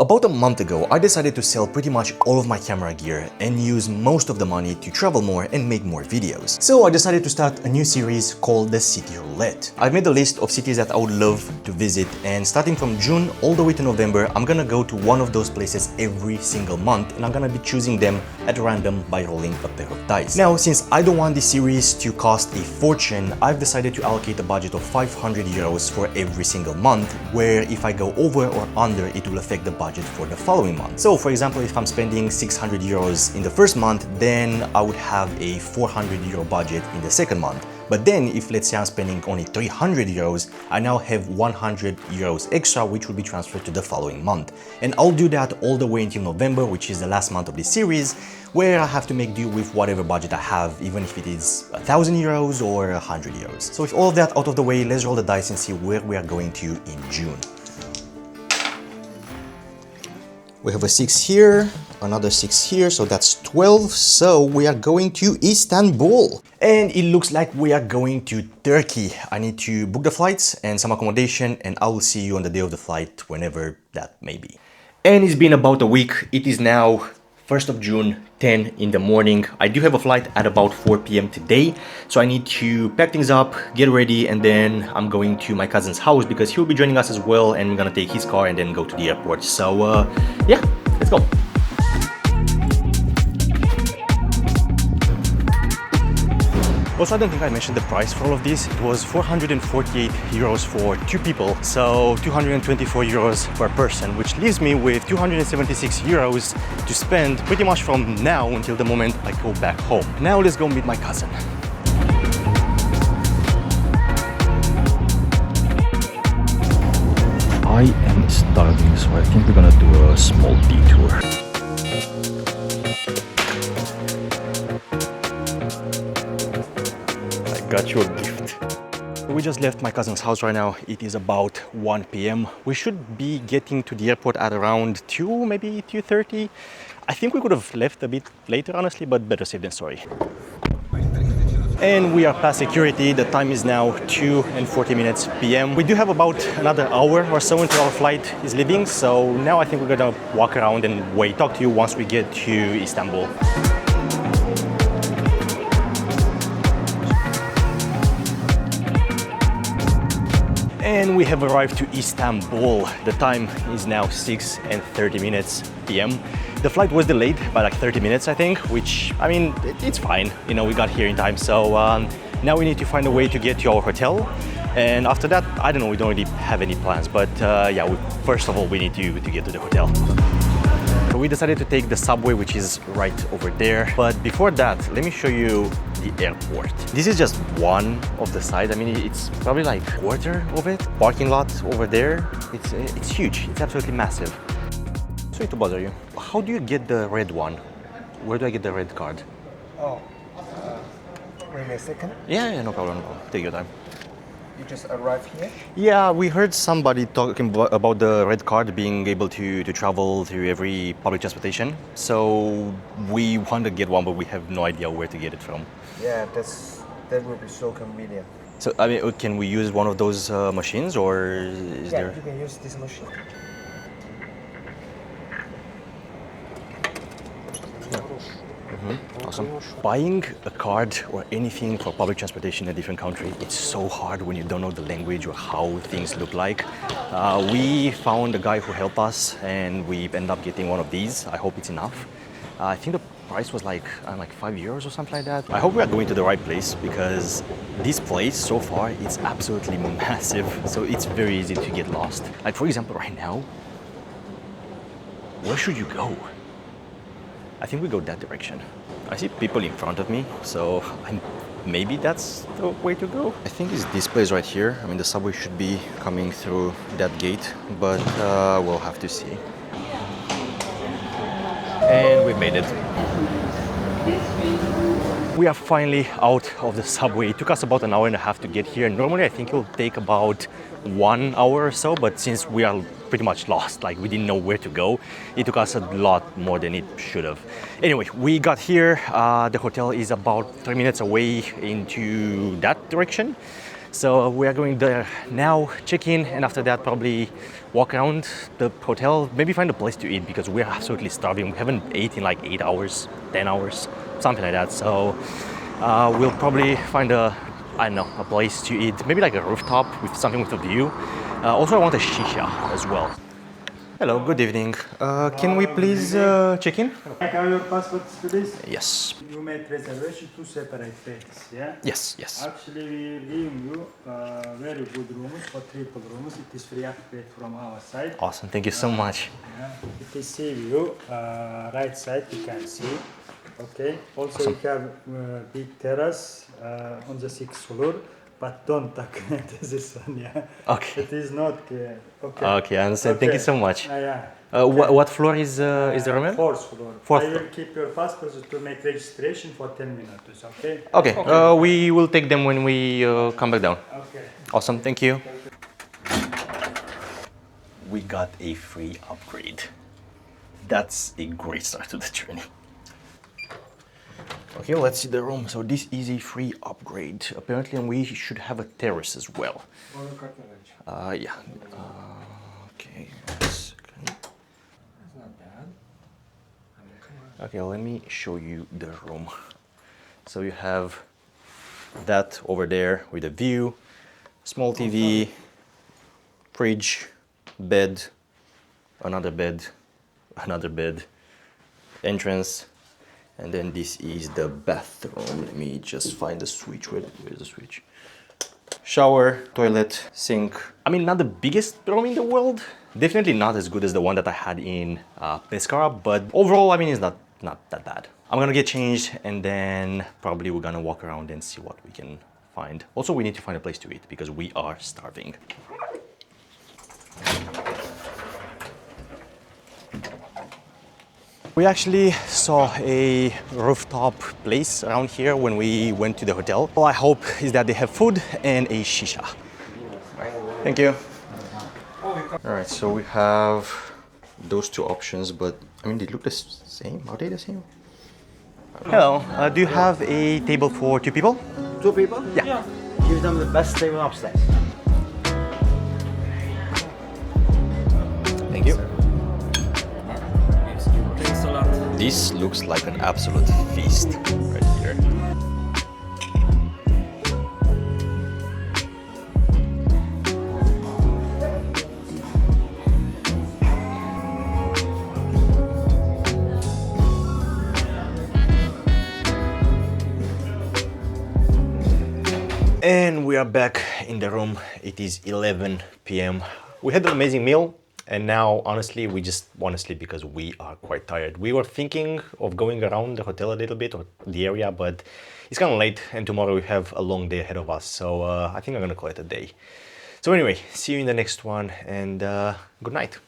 About a month ago, I decided to sell pretty much all of my camera gear and use most of the money to travel more and make more videos. So I decided to start a new series called the City Roulette. I've made a list of cities that I would love to visit, and starting from June all the way to November, I'm gonna go to one of those places every single month, and I'm gonna be choosing them at random by rolling a pair of dice. Now, since I don't want this series to cost a fortune, I've decided to allocate a budget of 500 euros for every single month, where if I go over or under, it will affect the budget for the following month. So for example, if I'm spending 600 euros in the first month, then I would have a 400 euro budget in the second month. But then if, let's say, I'm spending only 300 euros, I now have 100 euros extra, which will be transferred to the following month. And I'll do that all the way until November, which is the last month of this series, where I have to make do with whatever budget I have, even if it is 1,000 euros or 100 euros. So with all of that out of the way, let's roll the dice and see where we are going to in June. We have a 6 here, another 6 here, so that's 12. So we are going to Istanbul. And it looks like we are going to Turkey. I need to book the flights and some accommodation, and I will see you on the day of the flight, whenever that may be. And it's been about a week. It is now 1st of June, 10 in the morning. I do have a flight at about 4 p.m. today, so I need to pack things up, get ready, and then I'm going to my cousin's house because he'll be joining us as well, and we're gonna take his car and then go to the airport. So yeah, let's go. Also, I don't think I mentioned the price for all of this. It was 448 euros for 2 people, so 224 euros per person, which leaves me with 276 euros to spend pretty much from now until the moment I go back home. Now let's go meet my cousin. I am starving, so I think we're gonna do a small detour. Got you a gift. We just left my cousin's house right now. It is about 1 p.m. We should be getting to the airport at around 2, maybe 2:30. I think we could have left a bit later, honestly, but better safe than sorry. And we are past security. The time is now 2:40 p.m. We do have about another hour or so until our flight is leaving. So now I think we're gonna walk around and wait, talk to you once we get to Istanbul. And we have arrived to Istanbul. The time is now 6:30 p.m. The flight was delayed by like 30 minutes, I think, which, I mean, it's fine. You know, we got here in time. So now we need to find a way to get to our hotel. And after that, I don't know, we don't really have any plans. But yeah, first of all, we need to get to the hotel. So we decided to take the subway, which is right over there. But before that, let me show you the airport. This is just one of the sides. I mean, it's probably like a quarter of it. Parking lot over there. It's huge. It's absolutely massive. Sorry to bother you. How do you get the red one? Where do I get the red card? Oh, wait a second. Yeah, no problem. Take your time. You just arrived here? Yeah, we heard somebody talking about the red card being able to travel through every public transportation. So we want to get one, but we have no idea where to get it from. Yeah, that will be so convenient. So, I mean, can we use one of those machines, or is there? Yeah, you can use this machine. Awesome. Buying a card or anything for public transportation in a different country, it's so hard when you don't know the language or how things look like. We found a guy who helped us, and we ended up getting one of these. I hope it's enough. I think the price was like 5 euros or something like that. I hope we are going to the right place, because this place so far, it's absolutely massive. So it's very easy to get lost. Like, for example, right now, where should you go? I think we go that direction. I see people in front of me, so maybe that's the way to go. I think it's this place right here. I mean, the subway should be coming through that gate, but we'll have to see. And we made it. We are finally out of the subway. It took us about an hour and a half to get here. Normally, I think it will take about 1 hour or so, but since we are pretty much lost, like we didn't know where to go, it took us a lot more than it should have. Anyway, we got here. The hotel is about 3 minutes away into that direction. So we are going there now, check in, and after that probably walk around the hotel, maybe find a place to eat because we're absolutely starving. We haven't eaten in like 8 hours, 10 hours, something like that. So we'll probably find I don't know, a place to eat, maybe like a rooftop with something with a view. Also, I want a shisha as well. Hello, good evening. Can we please check in? I have your passport, please. Yes. You made reservation two separate beds, yeah? Yes, yes. Actually, we're giving you very good rooms for triple rooms. It is free upgrade from our side. Awesome, thank you so much. Yeah. It is sea view, right side you can see. Okay. Also, Awesome. we have big terrace on the sixth floor, but don't talk this one, yeah. Okay. It is not okay. Okay, I understand. Thank you so much. Yeah. What floor is the room? Fourth floor. Fourth I will floor. keep your passports to make registration for 10 minutes, okay? Okay, we will take them when we come back down. Okay. Awesome, thank you. We got a free upgrade. That's a great start to the journey. Okay, let's see the room. So this is a free upgrade. Apparently we should have a terrace as well. Yeah. Okay. It's not bad. Okay, let me show you the room. So you have that over there with a view, small TV, fridge, bed, another bed, entrance, and then this is the bathroom. Let me just find the switch. Where's the switch? Shower, toilet, sink. I mean, not the biggest room in the world. Definitely not as good as the one that I had in Pescara, but overall, I mean, it's not that bad. I'm gonna get changed and then probably we're gonna walk around and see what we can find. Also, we need to find a place to eat because we are starving. We actually saw a rooftop place around here when we went to the hotel. All I hope is that they have food and a shisha. Thank you. All right, so we have those two options, but I mean, they look the same. Are they the same? Hello, do you have a table for 2 people? 2 people? Yeah. Give them the best table upstairs. Thank you. Thanks a lot. This looks like an absolute feast right here. And we are back in the room. It is 11 p.m. We had an amazing meal, and now honestly we just want to sleep because we are quite tired. We were thinking of going around the hotel a little bit or the area, but it's kind of late and tomorrow we have a long day ahead of us, so I think I'm gonna call it a day. So anyway, see you in the next one, and good night.